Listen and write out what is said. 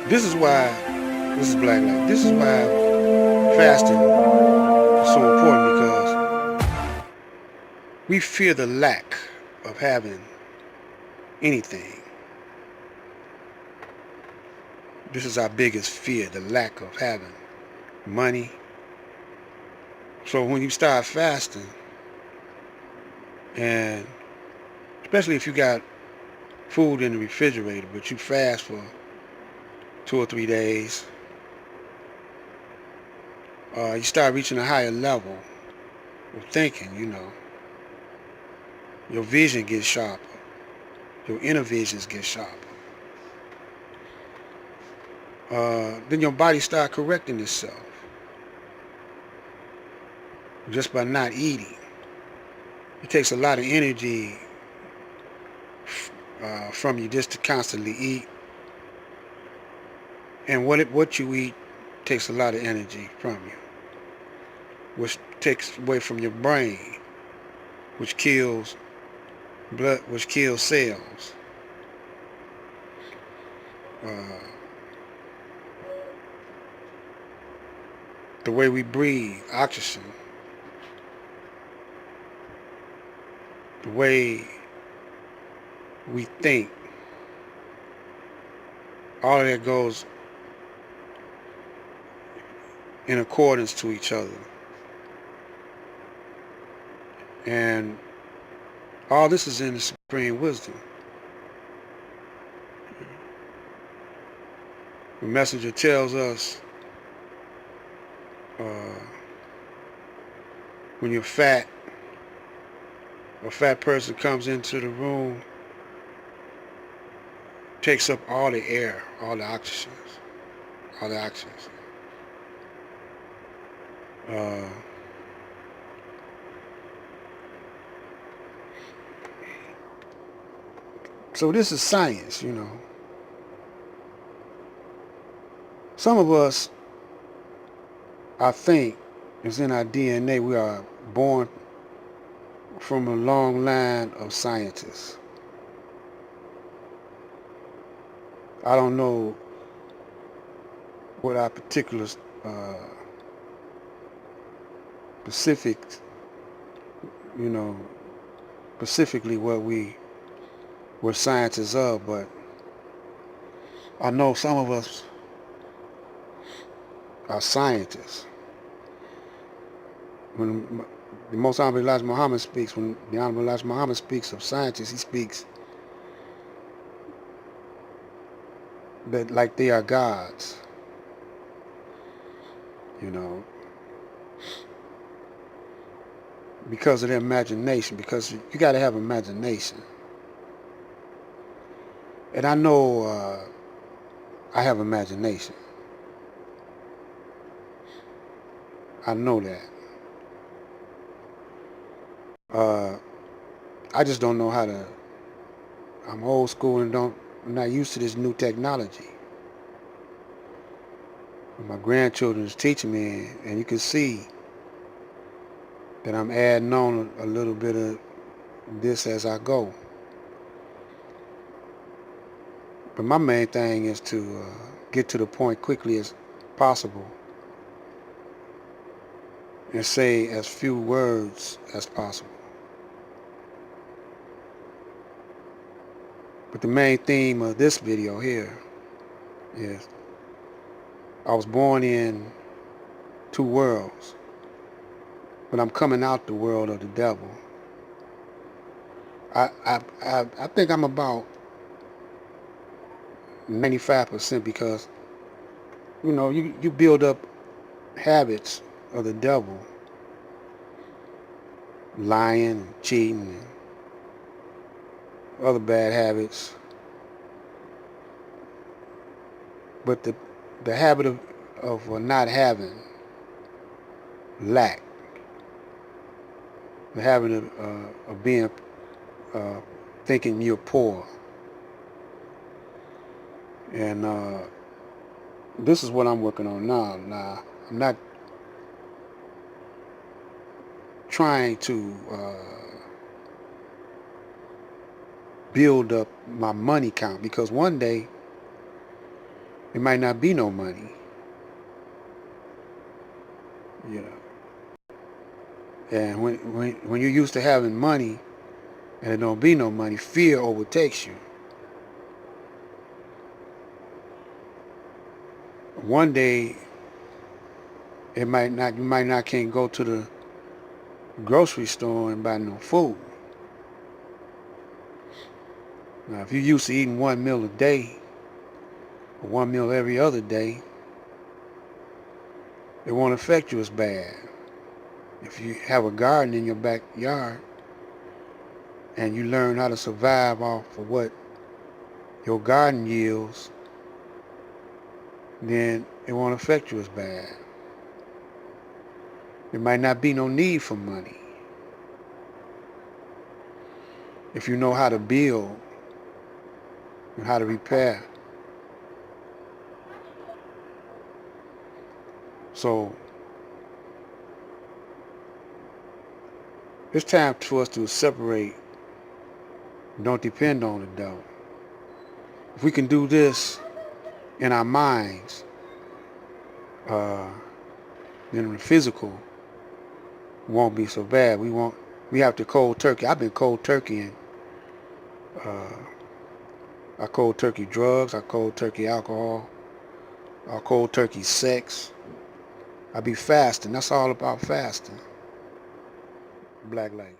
This is why, this is Black Life. This is why fasting is so important because we fear the lack of having anything. This is our biggest fear, the lack of having money. So when you start fasting, and especially if you got food in the refrigerator, but you fast for 2 or 3 days, you start reaching a higher level of thinking, Your vision gets sharper. Your inner visions get sharper. Then your body start correcting itself just by not eating. It takes a lot of energy from you just to constantly eat, and what you eat takes a lot of energy from you, which takes away from your brain, which kills blood, which kills cells. Uh, the way we breathe, oxygen, the way we think, all of that goes in accordance to each other. And all this is in the supreme wisdom. The messenger tells us uh, when you're fat, a fat person comes into the room, takes up all the air, all the oxygen, all the oxygen. Uh, so this is science. Some of us, I think, is in our DNA. We are born from a long line of scientists. I don't know what our particular uh, specific, you know, specifically what we were scientists of, but I know some of us are scientists. When the Most Honorable Elijah Muhammad speaks, when the Honorable Elijah Muhammad speaks of scientists, he speaks that like they are gods, you know, because of their imagination, because you got to have imagination. And I know I have imagination. I know that. Uh, I just don't know how to. I'm old school and I'm not used to this new technology. My grandchildren is teaching me, and you can see that I'm adding on a little bit of this as I go. But my main thing is to get to the point quickly as possible and say as few words as possible. But the main theme of this video here is I was born in two worlds, but I'm coming out the world of the devil. I think I'm about 95% because you build up habits of the devil, lying, cheating, and other bad habits. But the habit of not having, lack, the habit of being uh, thinking you're poor, and this is what I'm working on now. Now I'm not trying to build up my money count because one day it might not be no money. You know. And when you're used to having money and there don't be no money, fear overtakes you. One day you might not can't go to the grocery store and buy no food. Now if you're used to eating one meal a day or one meal every other day, it won't affect you as bad. If you have a garden in your backyard and you learn how to survive off of what your garden yields, then it won't affect you as bad. There might not be no need for money. If you know how to build and how to repair. So it's time for us to separate. Don't depend on it though. If we can do this in our minds, then the physical won't be so bad. We have to cold turkey. I've been cold turkeying. I cold turkey drugs. I cold turkey alcohol. I cold turkey sex. I be fasting. That's all about fasting. Black light.